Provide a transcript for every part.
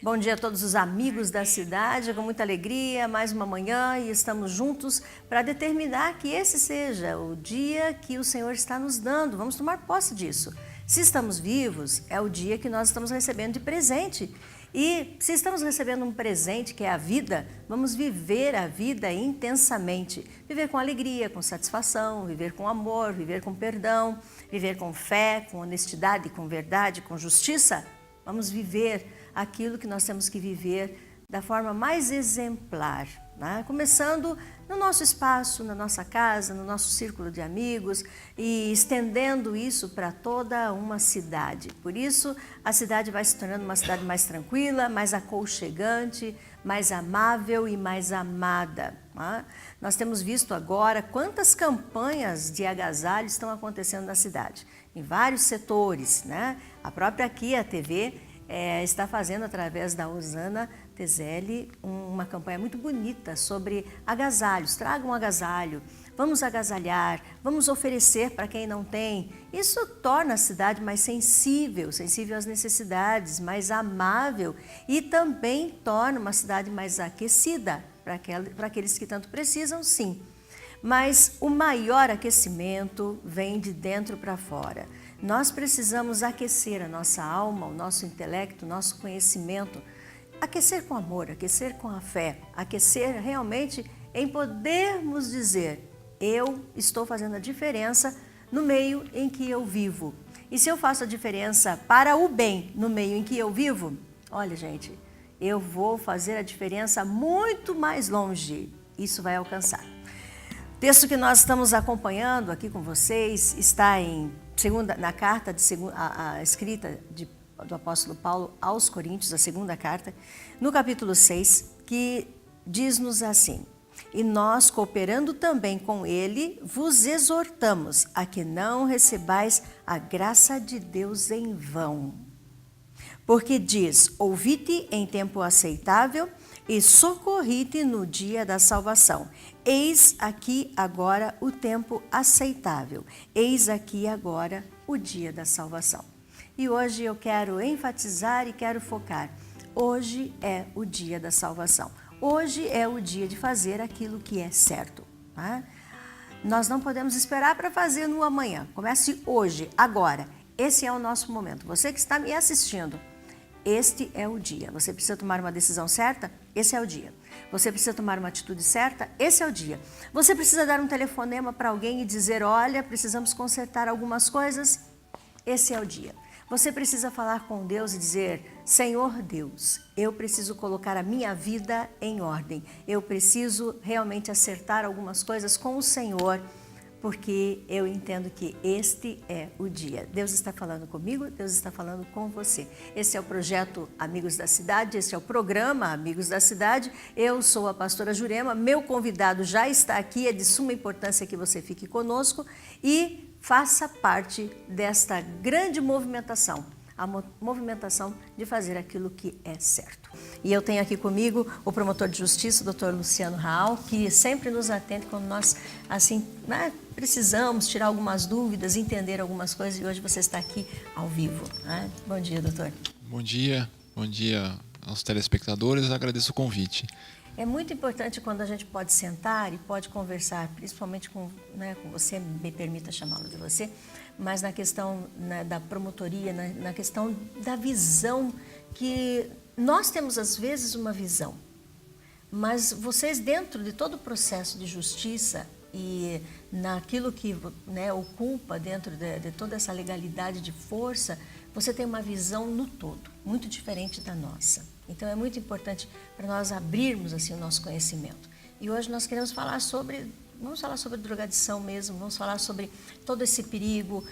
Bom dia a todos os amigos da cidade, com muita alegria, mais uma manhã e estamos juntos para determinar que esse seja o dia que o Senhor está nos dando. Vamos tomar posse disso. Se estamos vivos, é o dia que nós estamos recebendo de presente. E se estamos recebendo um presente que é a vida, vamos viver a vida intensamente. Viver com alegria, com satisfação, viver com amor, viver com perdão, viver com fé, com honestidade, com verdade, com justiça. Vamos viver aquilo que nós temos que viver da forma mais exemplar, né? Começando no nosso espaço, na nossa casa, no nosso círculo de amigos e estendendo isso para toda uma cidade. Por isso, a cidade vai se tornando uma cidade mais tranquila, mais aconchegante, mais amável e mais amada, né? Nós temos visto agora quantas campanhas de agasalho estão acontecendo na cidade, em vários setores, né? A própria aqui, a TV, está fazendo, através da Osana Tezelli, uma campanha muito bonita sobre agasalhos. Traga um agasalho, vamos agasalhar, vamos oferecer para quem não tem. Isso torna a cidade mais sensível, sensível às necessidades, mais amável e também torna uma cidade mais aquecida para aqueles que tanto precisam, sim. Mas o maior aquecimento vem de dentro para fora. Nós precisamos aquecer a nossa alma, o nosso intelecto, o nosso conhecimento, aquecer com amor, aquecer com a fé, aquecer realmente em podermos dizer: eu estou fazendo a diferença no meio em que eu vivo. E se eu faço a diferença para o bem no meio em que eu vivo, olha, gente, eu vou fazer a diferença muito mais longe. Isso vai alcançar. O texto que nós estamos acompanhando aqui com vocês está na carta escrita do apóstolo Paulo aos Coríntios, a segunda carta, no capítulo 6, que diz-nos assim: e nós, cooperando também com ele, vos exortamos a que não recebais a graça de Deus em vão. Porque diz: ouvi-te em tempo aceitável e socorri-te no dia da salvação. Eis aqui agora o tempo aceitável. Eis aqui agora o dia da salvação. E hoje eu quero enfatizar e quero focar. Hoje é o dia da salvação. Hoje é o dia de fazer aquilo que é certo, tá? Nós não podemos esperar para fazer no amanhã. Comece hoje, agora. Esse é o nosso momento. Você que está me assistindo, este é o dia. Você precisa tomar uma decisão certa? Esse é o dia. Você precisa tomar uma atitude certa? Esse é o dia. Você precisa dar um telefonema para alguém e dizer: olha, precisamos consertar algumas coisas? Esse é o dia. Você precisa falar com Deus e dizer: Senhor Deus, eu preciso colocar a minha vida em ordem. Eu preciso realmente acertar algumas coisas com o Senhor, porque eu entendo que este é o dia. Deus está falando comigo, Deus está falando com você. Esse é o projeto Amigos da Cidade, esse é o programa Amigos da Cidade. Eu sou a pastora Jurema, meu convidado já está aqui, é de suma importância que você fique conosco e faça parte desta grande movimentação, a movimentação de fazer aquilo que é certo. E eu tenho aqui comigo o promotor de justiça, o Dr. Luciano Raal, que sempre nos atende quando nós, assim, né, precisamos tirar algumas dúvidas, entender algumas coisas, e hoje você está aqui ao vivo, né? Bom dia, doutor. Bom dia aos telespectadores, agradeço o convite. É muito importante quando a gente pode sentar e pode conversar, principalmente com você, me permita chamá-lo de você, mas na questão, né, da promotoria, na questão da visão, que nós temos às vezes uma visão, mas vocês, dentro de todo o processo de justiça e naquilo que, né, ocupa dentro de toda essa legalidade de força, você tem uma visão no todo, muito diferente da nossa. Então é muito importante para nós abrirmos assim o nosso conhecimento. E hoje nós queremos falar vamos falar sobre drogadição mesmo, vamos falar sobre todo esse perigo,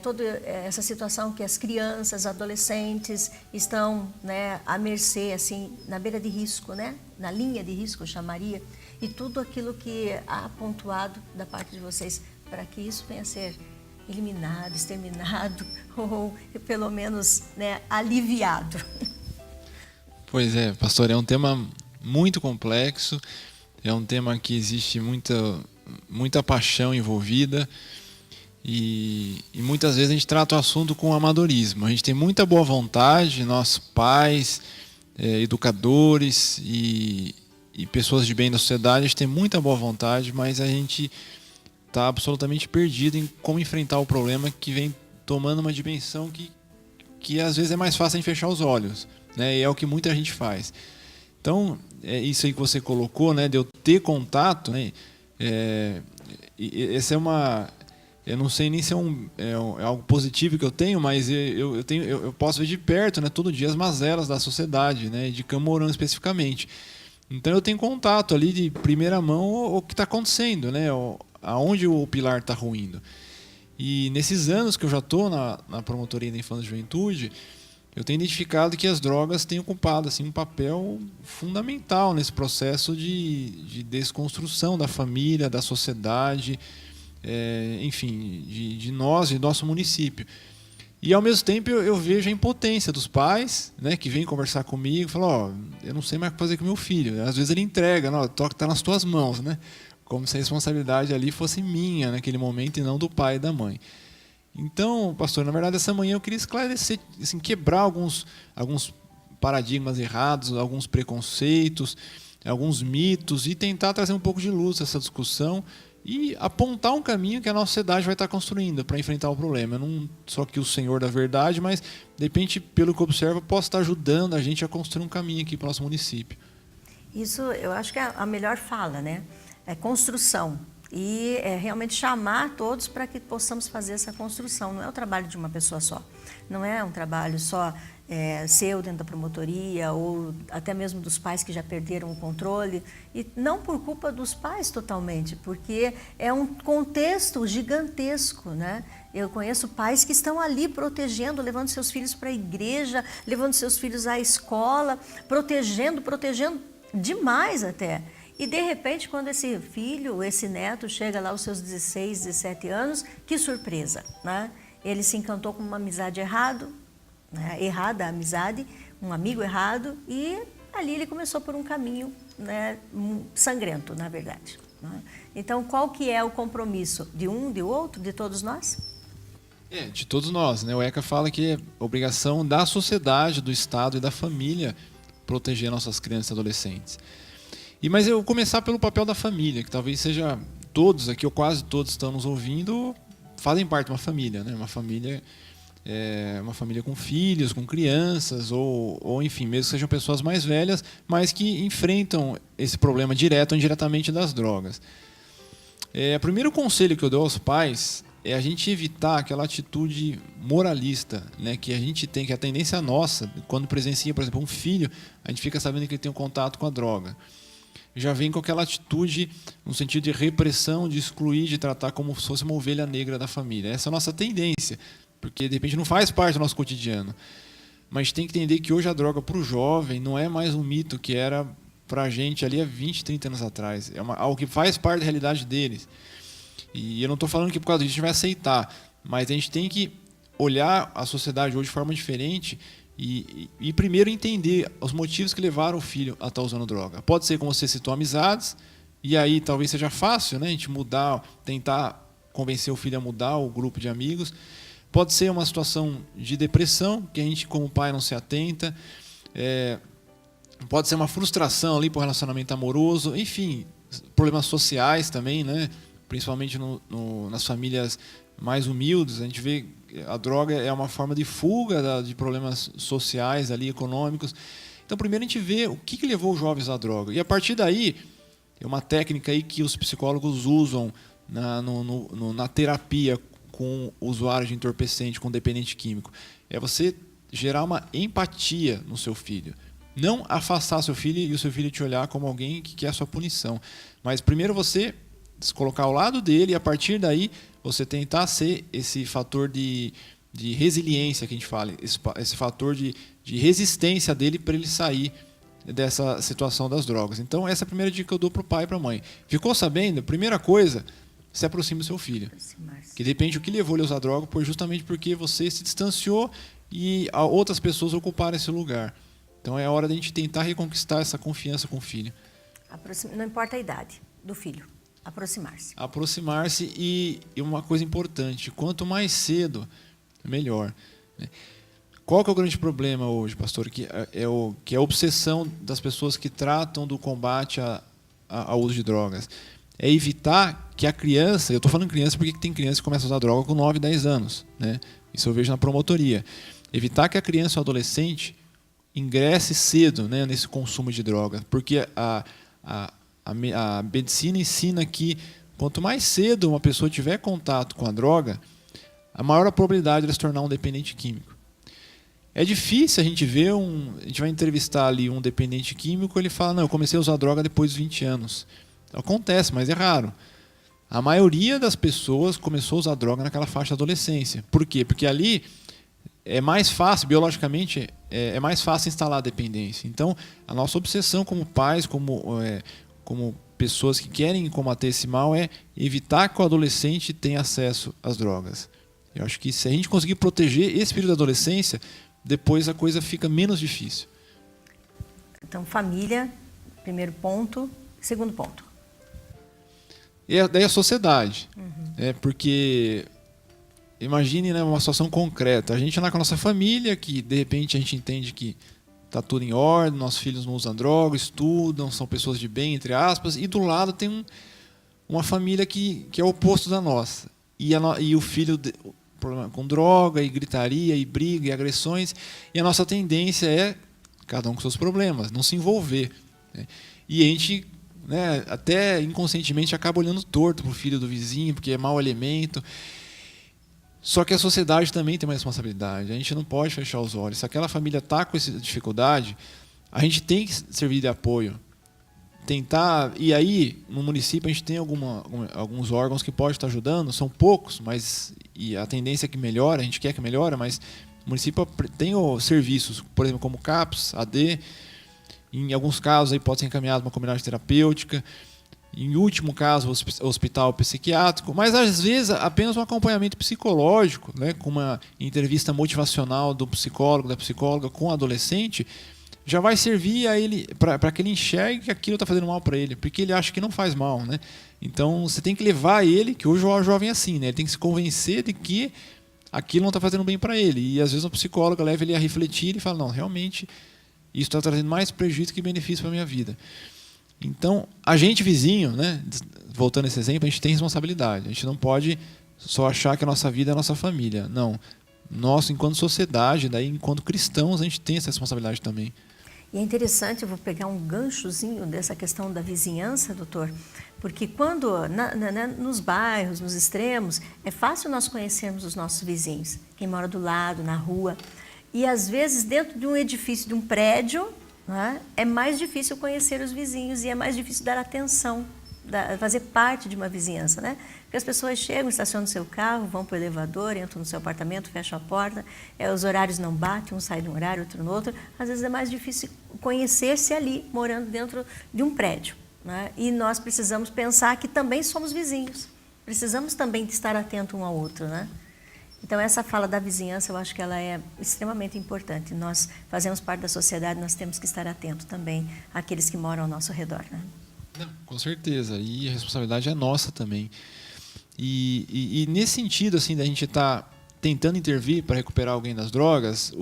toda essa situação que as crianças, adolescentes estão, né, à mercê, assim, na beira de risco, né, na linha de risco, eu chamaria, e tudo aquilo que há pontuado da parte de vocês para que isso venha a ser eliminado, exterminado ou pelo menos, né, aliviado. Pois é, pastor, é um tema muito complexo, é um tema que existe muita paixão envolvida e muitas vezes a gente trata o assunto com amadorismo. A gente tem muita boa vontade, nós pais, educadores e pessoas de bem da sociedade. A gente tem muita boa vontade, mas a gente está absolutamente perdido em como enfrentar o problema que vem tomando uma dimensão que às vezes é mais fácil em fechar os olhos, né? E é o que muita gente faz. Então, isso aí que você colocou, né, de eu ter contato, né, essa é uma... Eu não sei nem se é algo positivo que eu tenho, mas eu posso ver de perto, né, todo dia as mazelas da sociedade, né, de Camorão especificamente. Então eu tenho contato ali de primeira mão o que está acontecendo, né, aonde o pilar está ruindo. E nesses anos que eu já estou na Promotoria da Infância e Juventude, eu tenho identificado que as drogas têm ocupado assim, um papel fundamental nesse processo de desconstrução da família, da sociedade, enfim, de nós e do nosso município. E ao mesmo tempo eu vejo a impotência dos pais, né, que vêm conversar comigo e falam, eu não sei mais o que fazer com meu filho. Às vezes ele entrega, está nas tuas mãos, né? Como se a responsabilidade ali fosse minha naquele momento e não do pai e da mãe. Então, pastor, na verdade essa manhã eu queria esclarecer, assim, quebrar alguns paradigmas errados, alguns preconceitos, alguns mitos e tentar trazer um pouco de luz a essa discussão e apontar um caminho que a nossa sociedade vai estar construindo para enfrentar o problema. Eu não sou aqui o senhor da verdade, mas de repente, pelo que eu observo, posso estar ajudando a gente a construir um caminho aqui para o nosso município. Isso eu acho que é a melhor fala, né? É construção. E realmente chamar todos para que possamos fazer essa construção. Não é o trabalho de uma pessoa só. Não é um trabalho só seu dentro da promotoria ou até mesmo dos pais que já perderam o controle. E não por culpa dos pais totalmente, porque é um contexto gigantesco, né? Eu conheço pais que estão ali protegendo, levando seus filhos para a igreja, levando seus filhos à escola, protegendo demais até. E, de repente, quando esse filho, esse neto, chega lá aos seus 16, 17 anos, que surpresa, né? Ele se encantou com uma amizade errada a amizade, um amigo errado, e ali ele começou por um caminho, né, sangrento, na verdade, né? Então, qual que é o compromisso de um, de outro, de todos nós? De todos nós, né? O ECA fala que é obrigação da sociedade, do Estado e da família proteger nossas crianças e adolescentes. Mas eu vou começar pelo papel da família, que talvez seja todos aqui, ou quase todos estão nos ouvindo, fazem parte de uma família, né? Uma família com filhos, com crianças, ou enfim, mesmo que sejam pessoas mais velhas, mas que enfrentam esse problema direto ou indiretamente das drogas. O primeiro conselho que eu dou aos pais é a gente evitar aquela atitude moralista, né, que a gente tem, que é a tendência nossa, quando presencia, por exemplo, um filho, a gente fica sabendo que ele tem um contato com a droga. Já vem com aquela atitude no sentido de repressão, de excluir, de tratar como se fosse uma ovelha negra da família. Essa é a nossa tendência, porque de repente não faz parte do nosso cotidiano. Mas tem que entender que hoje a droga para o jovem não é mais um mito que era para a gente ali há 20, 30 anos atrás. É algo que faz parte da realidade deles. E eu não estou falando que por causa disso a gente vai aceitar, mas a gente tem que olhar a sociedade hoje de forma diferente e primeiro entender os motivos que levaram o filho a estar usando droga. Pode ser, como você citou, amizades, e aí talvez seja fácil, né, a gente mudar, tentar convencer o filho a mudar o grupo de amigos. Pode ser uma situação de depressão, que a gente como pai não se atenta. Pode ser uma frustração ali por relacionamento amoroso, enfim, problemas sociais também, né? Principalmente nas famílias mais humildes. A gente vê que a droga é uma forma de fuga de problemas sociais, ali, econômicos. Então, primeiro a gente vê o que levou os jovens à droga. E a partir daí, é uma técnica aí que os psicólogos usam na terapia com usuário de entorpecente, com dependente químico. É você gerar uma empatia no seu filho. Não afastar seu filho e o seu filho te olhar como alguém que quer a sua punição. Mas primeiro você se colocar ao lado dele e a partir daí você tentar ser esse fator de resiliência que a gente fala, esse fator de resistência dele para ele sair dessa situação das drogas. Então essa é a primeira dica que eu dou para o pai e para a mãe. Ficou sabendo? Primeira coisa, se aproxime do seu filho. Que de repente o que levou ele a usar droga foi justamente porque você se distanciou e outras pessoas ocuparam esse lugar. Então é hora de a gente tentar reconquistar essa confiança com o filho. Não importa a idade do filho, aproximar-se. Aproximar-se e uma coisa importante, quanto mais cedo, melhor. qual que é o grande problema hoje, pastor? Que é a obsessão das pessoas que tratam do combate ao uso de drogas. É evitar que a criança, eu estou falando criança porque tem criança que começa a usar droga com 9, 10 anos, né? Isso eu vejo na promotoria. Evitar que a criança ou adolescente ingresse cedo, né, nesse consumo de droga, porque a medicina ensina que quanto mais cedo uma pessoa tiver contato com a droga, a maior a probabilidade de ela se tornar um dependente químico. É difícil a gente ver a gente vai entrevistar ali um dependente químico, ele fala, não, eu comecei a usar droga depois dos 20 anos. Acontece, mas é raro. A maioria das pessoas começou a usar droga naquela faixa de adolescência. Por quê? Porque ali é mais fácil, biologicamente, é mais fácil instalar a dependência. Então, a nossa obsessão como pais, como pessoas que querem combater esse mal, é evitar que o adolescente tenha acesso às drogas. Eu acho que se a gente conseguir proteger esse período da adolescência, depois a coisa fica menos difícil. Então, família, primeiro ponto. Segundo ponto. E daí a sociedade. Porque, imagine, né, uma situação concreta. A gente lá com a nossa família, que de repente a gente entende que está tudo em ordem, nossos filhos não usam droga, estudam, são pessoas de bem, entre aspas, e do lado tem uma família que é o oposto da nossa. E o filho problema com droga, e gritaria, e briga, e agressões, e a nossa tendência é, cada um com seus problemas, não se envolver. Né? E a gente, né, até inconscientemente acaba olhando torto para o filho do vizinho, porque é mau elemento. Só que a sociedade também tem uma responsabilidade. A gente não pode fechar os olhos. Se aquela família está com essa dificuldade, a gente tem que servir de apoio. Tentar. E aí, no município, a gente tem alguns órgãos que podem estar ajudando, são poucos, mas e a tendência é que melhora, a gente quer que melhore, mas o município tem serviços, por exemplo, como CAPS, AD. Em alguns casos, aí pode ser encaminhado para uma comunidade terapêutica. Em último caso, hospital psiquiátrico. Mas, às vezes, apenas um acompanhamento psicológico, né, com uma entrevista motivacional do psicólogo, da psicóloga com o adolescente, já vai servir a ele para que ele enxergue que aquilo está fazendo mal para ele, porque ele acha que não faz mal. Né? Então, você tem que levar ele, que hoje o jovem é assim, né? Ele tem que se convencer de que aquilo não está fazendo bem para ele. E, às vezes, a psicóloga leva ele a refletir e fala, não, realmente... isso está trazendo mais prejuízo que benefício para a minha vida. Então, a gente vizinho, né, voltando a esse exemplo, a gente tem responsabilidade. A gente não pode só achar que a nossa vida é a nossa família. Não. Nós, enquanto sociedade, daí, enquanto cristãos, a gente tem essa responsabilidade também. E é interessante, eu vou pegar um ganchozinho dessa questão da vizinhança, doutor, porque quando, nos bairros, nos extremos, é fácil nós conhecermos os nossos vizinhos, quem mora do lado, na rua. E, às vezes, dentro de um edifício, de um prédio, né, é mais difícil conhecer os vizinhos e é mais difícil dar atenção, fazer parte de uma vizinhança. Né? Porque as pessoas chegam, estacionam o seu carro, vão para o elevador, entram no seu apartamento, fecham a porta, os horários não batem, um sai de um horário, outro no outro. Às vezes é mais difícil conhecer-se ali, morando dentro de um prédio. Né? E nós precisamos pensar que também somos vizinhos. Precisamos também estar atento um ao outro, né? Então, essa fala da vizinhança, eu acho que ela é extremamente importante. Nós fazemos parte da sociedade, nós temos que estar atentos também àqueles que moram ao nosso redor. Né? Não, com certeza. E a responsabilidade é nossa também. E nesse sentido, assim, da gente estar tentando intervir para recuperar alguém das drogas,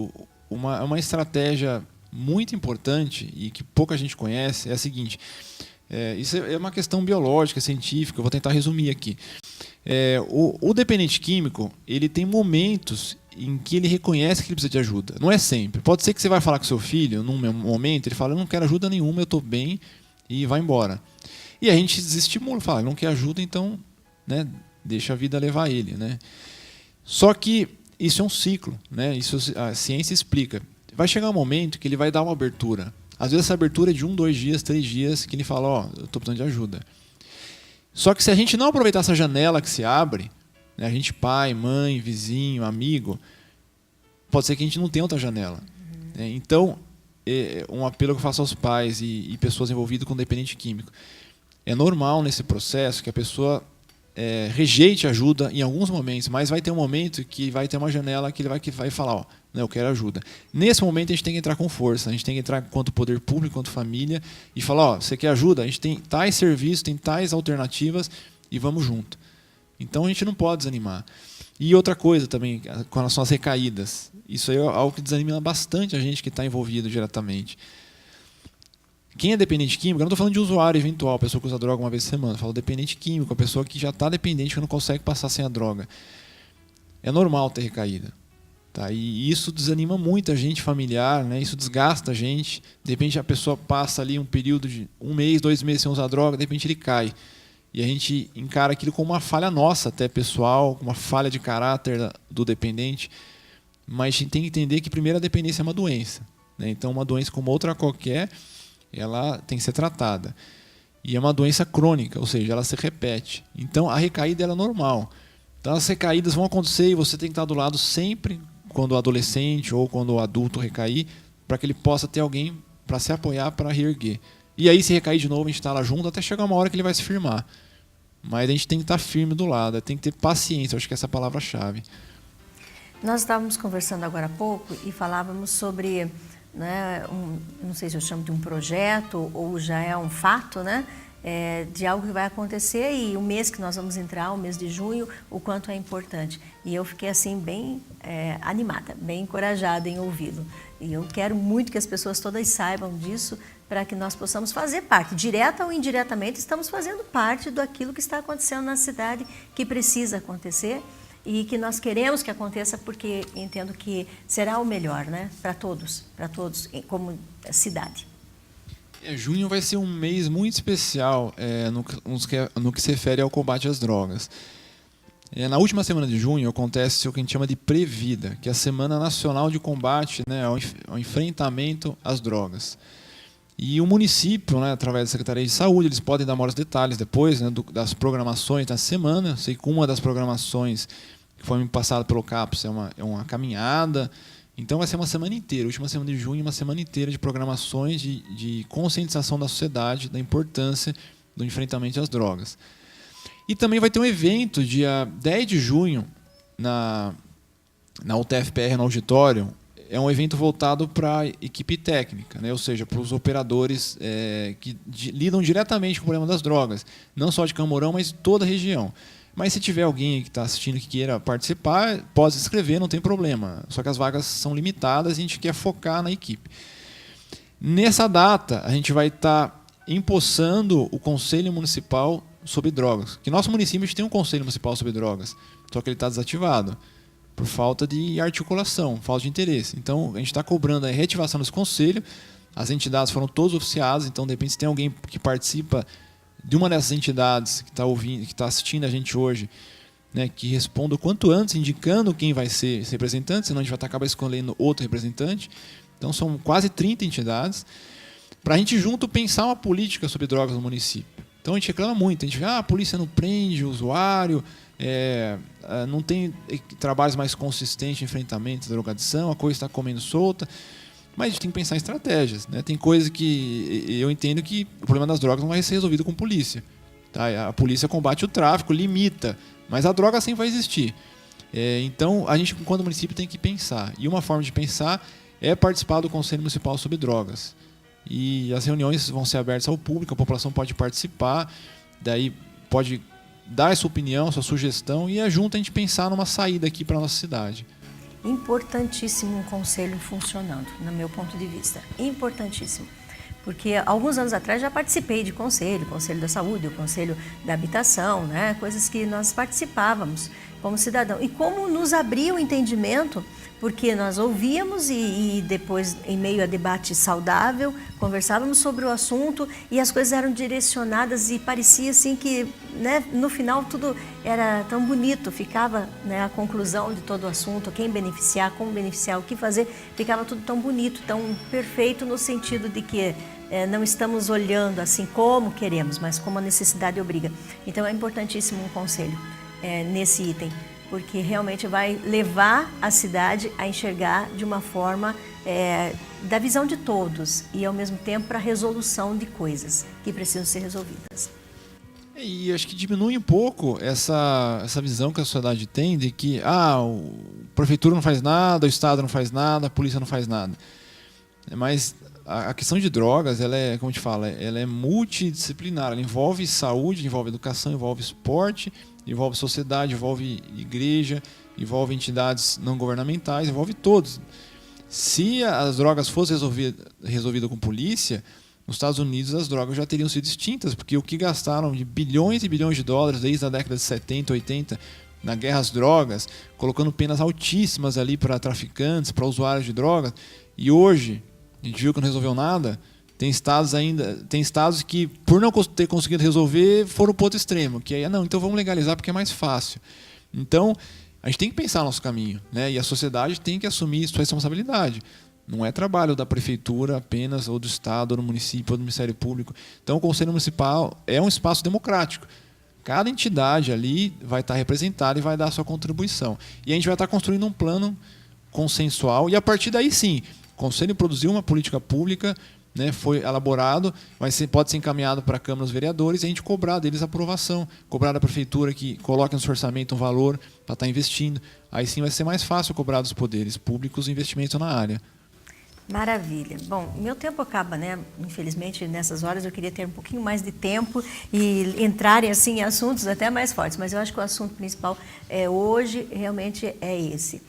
uma estratégia muito importante e que pouca gente conhece é a seguinte. Isso é uma questão biológica, científica, eu vou tentar resumir aqui. O dependente químico, ele tem momentos em que ele reconhece que ele precisa de ajuda. Não é sempre. Pode ser que você vai falar com seu filho, num momento, ele fala, eu não quero ajuda nenhuma, eu estou bem, e vai embora. E a gente desestimula, fala, ele não quer ajuda, então, né, deixa a vida levar ele. Né? Só que isso é um ciclo, né? Isso a ciência explica. Vai chegar um momento que ele vai dar uma abertura. Às vezes essa abertura é de 1, 2 dias, 3 dias, que ele fala, eu estou precisando de ajuda. Só que se a gente não aproveitar essa janela que se abre, né, a gente, pai, mãe, vizinho, amigo, pode ser que a gente não tenha outra janela. Né? Então, um apelo que eu faço aos pais e pessoas envolvidas com dependente químico. É normal nesse processo que a pessoa rejeite ajuda em alguns momentos, mas vai ter um momento que vai ter uma janela que ele vai falar, eu quero ajuda. Nesse momento a gente tem que entrar com força, a gente tem que entrar quanto poder público, quanto família, e falar, você quer ajuda? A gente tem tais serviços, tem tais alternativas e vamos junto. Então a gente não pode desanimar. E outra coisa também, com relação às recaídas. Isso aí é algo que desanima bastante a gente que está envolvido diretamente. Quem é dependente químico, eu não estou falando de usuário eventual, pessoa que usa droga uma vez por semana, eu falo dependente químico, a pessoa que já está dependente, que não consegue passar sem a droga. É normal ter recaída. Tá? E isso desanima muito a gente familiar, né? Isso desgasta a gente. De repente a pessoa passa ali um período de 1 mês, 2 meses sem usar droga, de repente ele cai. E a gente encara aquilo como uma falha nossa, até pessoal, uma falha de caráter do dependente. Mas a gente tem que entender que primeiro a dependência é uma doença. Né? Então uma doença como outra qualquer, ela tem que ser tratada. E é uma doença crônica, ou seja, ela se repete. Então a recaída ela é normal. Então as recaídas vão acontecer e você tem que estar do lado sempre, quando o adolescente ou quando o adulto recair, para que ele possa ter alguém para se apoiar, para reerguer. E aí, se recair de novo, a gente está lá junto até chegar uma hora que ele vai se firmar. Mas a gente tem que estar firme do lado, tem que ter paciência, eu acho que essa é a palavra-chave. Nós estávamos conversando agora há pouco e falávamos sobre, né, não sei se eu chamo de um projeto ou já é um fato, né? De algo que vai acontecer e o mês que nós vamos entrar, o mês de junho, o quanto é importante. E eu fiquei assim bem animada, bem encorajada em ouvi-lo. E eu quero muito que as pessoas todas saibam disso para que nós possamos fazer parte, direta ou indiretamente, estamos fazendo parte daquilo que está acontecendo na cidade, que precisa acontecer e que nós queremos que aconteça porque entendo que será o melhor, né, para todos como cidade. Junho vai ser um mês muito especial no que se refere ao combate às drogas. Na última semana de junho acontece o que a gente chama de Previda, que é a Semana Nacional de Combate, né, ao enfrentamento às drogas. E o município, né, através da Secretaria de Saúde, eles podem dar maiores detalhes depois, né, das programações da semana. Eu sei que uma das programações que foi me passada pelo CAPS é uma caminhada. Então vai ser uma semana inteira, última semana de junho, uma semana inteira de programações de conscientização da sociedade da importância do enfrentamento às drogas. E também vai ter um evento dia 10 de junho na UTFPR, no auditório. É um evento voltado para a equipe técnica, né? Ou seja, para os operadores que lidam diretamente com o problema das drogas, não só de Camorão, mas de toda a região. Mas se tiver alguém que está assistindo que queira participar, pode se inscrever, não tem problema. Só que as vagas são limitadas e a gente quer focar na equipe. Nessa data, a gente vai estar empossando o Conselho Municipal sobre Drogas. Que nosso município a gente tem um Conselho Municipal sobre Drogas, só que ele está desativado por falta de articulação, falta de interesse. Então, a gente está cobrando a reativação desse conselho. As entidades foram todas oficiadas, então, de repente, se tem alguém que participa de uma dessas entidades que está ouvindo, que está assistindo a gente hoje, né, que responda o quanto antes, indicando quem vai ser esse representante, senão a gente vai acabar escolhendo outro representante. Então são quase 30 entidades, para a gente junto pensar uma política sobre drogas no município. Então a gente reclama muito, a gente vê, a polícia não prende o usuário, não tem trabalhos mais consistentes de enfrentamento da drogadição, a coisa está comendo solta. Mas a gente tem que pensar em estratégias, né? Tem coisa que eu entendo que o problema das drogas não vai ser resolvido com polícia. Tá? A polícia combate o tráfico, limita, mas a droga sempre vai existir. Então, a gente, enquanto município, tem que pensar. E uma forma de pensar é participar do Conselho Municipal sobre Drogas. E as reuniões vão ser abertas ao público, a população pode participar, daí pode dar a sua opinião, sua sugestão, e junto a gente pensar numa saída aqui para a nossa cidade. Importantíssimo um conselho funcionando, no meu ponto de vista. Importantíssimo. Porque alguns anos atrás já participei de conselho da saúde, o conselho da habitação, né? Coisas que nós participávamos como cidadão. E como nos abria o entendimento, porque nós ouvíamos e depois, em meio a debate saudável, conversávamos sobre o assunto e as coisas eram direcionadas e parecia assim que, né, no final tudo era tão bonito, ficava, né, a conclusão de todo o assunto, quem beneficiar, como beneficiar, o que fazer, ficava tudo tão bonito, tão perfeito no sentido de que não estamos olhando assim como queremos, mas como a necessidade obriga. Então é importantíssimo um conselho nesse item, porque realmente vai levar a cidade a enxergar de uma forma da visão de todos e ao mesmo tempo para a resolução de coisas que precisam ser resolvidas. E acho que diminui um pouco essa visão que a sociedade tem de que a prefeitura não faz nada, o Estado não faz nada, a polícia não faz nada. Mas a questão de drogas, ela é, como a gente fala, ela é multidisciplinar, ela envolve saúde, envolve educação, envolve esporte, envolve sociedade, envolve igreja, envolve entidades não governamentais, envolve todos. Se as drogas fossem resolvidas com polícia, nos Estados Unidos as drogas já teriam sido extintas, porque o que gastaram de bilhões e bilhões de dólares desde a década de 70, 80, na guerra às drogas, colocando penas altíssimas ali para traficantes, para usuários de drogas, e hoje a gente viu que não resolveu nada. Tem estados que, por não ter conseguido resolver, foram para o outro extremo, que aí, não, então vamos legalizar porque é mais fácil. Então, a gente tem que pensar nosso caminho, né? E a sociedade tem que assumir sua responsabilidade. Não é trabalho da prefeitura apenas, ou do Estado, ou do município, ou do Ministério Público. Então, o Conselho Municipal é um espaço democrático. Cada entidade ali vai estar representada e vai dar a sua contribuição. E a gente vai estar construindo um plano consensual, e a partir daí, sim, o Conselho produziu uma política pública, né, foi elaborado, pode ser encaminhado para a Câmara dos Vereadores e a gente cobrar deles a aprovação, cobrar da Prefeitura que coloque no seu orçamento um valor para estar investindo. Aí sim vai ser mais fácil cobrar dos poderes públicos o investimento na área. Maravilha. Bom, meu tempo acaba, né? Infelizmente, nessas horas eu queria ter um pouquinho mais de tempo e entrarem assim, em assuntos até mais fortes, mas eu acho que o assunto principal hoje realmente é esse.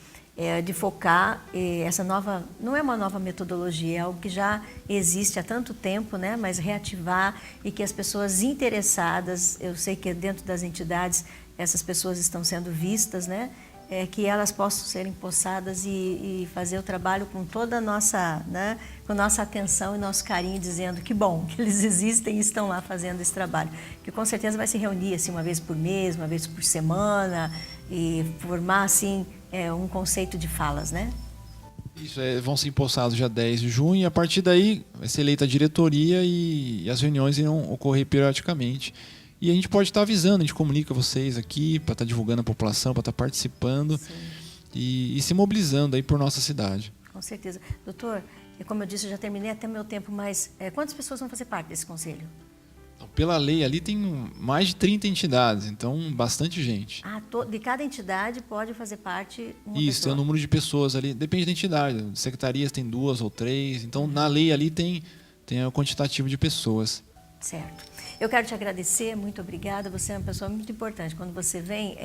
De focar essa nova, não é uma nova metodologia, é algo que já existe há tanto tempo, né? Mas reativar e que as pessoas interessadas, eu sei que dentro das entidades essas pessoas estão sendo vistas, né? Que elas possam ser empossadas e fazer o trabalho com toda a nossa, né? Com nossa atenção e nosso carinho, dizendo que bom que eles existem e estão lá fazendo esse trabalho, que com certeza vai se reunir assim uma vez por mês, uma vez por semana e formar assim um conceito de falas, né? Isso, vão ser empossados dia 10 de junho e a partir daí vai ser eleita a diretoria e as reuniões irão ocorrer periodicamente. E a gente pode estar avisando, a gente comunica vocês aqui para estar divulgando a população, para estar participando e se mobilizando aí por nossa cidade. Com certeza. Doutor, como eu disse, eu já terminei até meu tempo, mas quantas pessoas vão fazer parte desse conselho? Então, pela lei ali tem mais de 30 entidades, então bastante gente. De cada entidade pode fazer parte uma Isso, pessoa. tem o número de pessoas ali, depende da entidade. Secretarias tem 2 ou 3, então na lei ali tem o quantitativo de pessoas. Certo. Eu quero te agradecer, muito obrigada. Você é uma pessoa muito importante. Quando você vem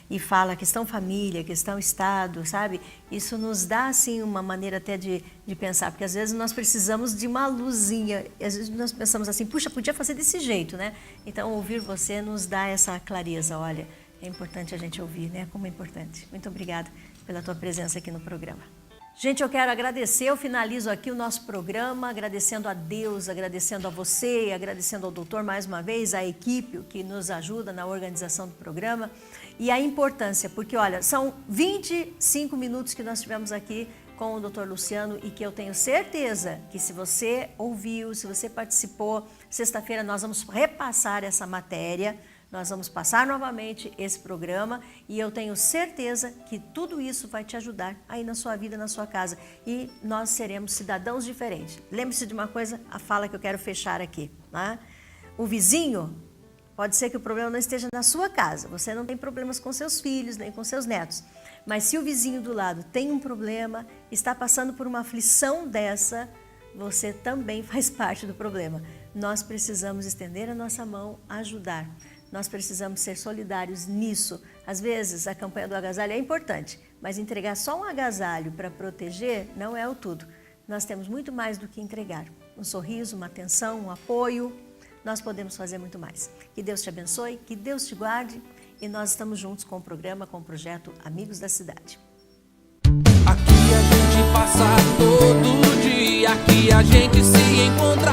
e fala questão família, questão Estado, sabe? Isso nos dá, assim, uma maneira até de pensar, porque às vezes nós precisamos de uma luzinha. Às vezes nós pensamos assim, puxa, podia fazer desse jeito, né? Então, ouvir você nos dá essa clareza. Olha, é importante a gente ouvir, né? Como é importante. Muito obrigada pela tua presença aqui no programa. Gente, eu quero agradecer, eu finalizo aqui o nosso programa, agradecendo a Deus, agradecendo a você, agradecendo ao doutor mais uma vez, a equipe que nos ajuda na organização do programa e a importância, porque olha, são 25 minutos que nós tivemos aqui com o doutor Luciano e que eu tenho certeza que se você ouviu, se você participou, sexta-feira nós vamos repassar essa matéria. Nós vamos passar novamente esse programa e eu tenho certeza que tudo isso vai te ajudar aí na sua vida, na sua casa. E nós seremos cidadãos diferentes. Lembre-se de uma coisa, a fala que eu quero fechar aqui. Né? O vizinho, pode ser que o problema não esteja na sua casa. Você não tem problemas com seus filhos, nem com seus netos. Mas se o vizinho do lado tem um problema, está passando por uma aflição dessa, você também faz parte do problema. Nós precisamos estender a nossa mão, ajudar. Nós precisamos ser solidários nisso. Às vezes, a campanha do agasalho é importante, mas entregar só um agasalho para proteger não é o tudo. Nós temos muito mais do que entregar. Um sorriso, uma atenção, um apoio. Nós podemos fazer muito mais. Que Deus te abençoe, que Deus te guarde. E nós estamos juntos com o programa, com o projeto Amigos da Cidade. Aqui a gente passa todo dia, aqui a gente se encontra.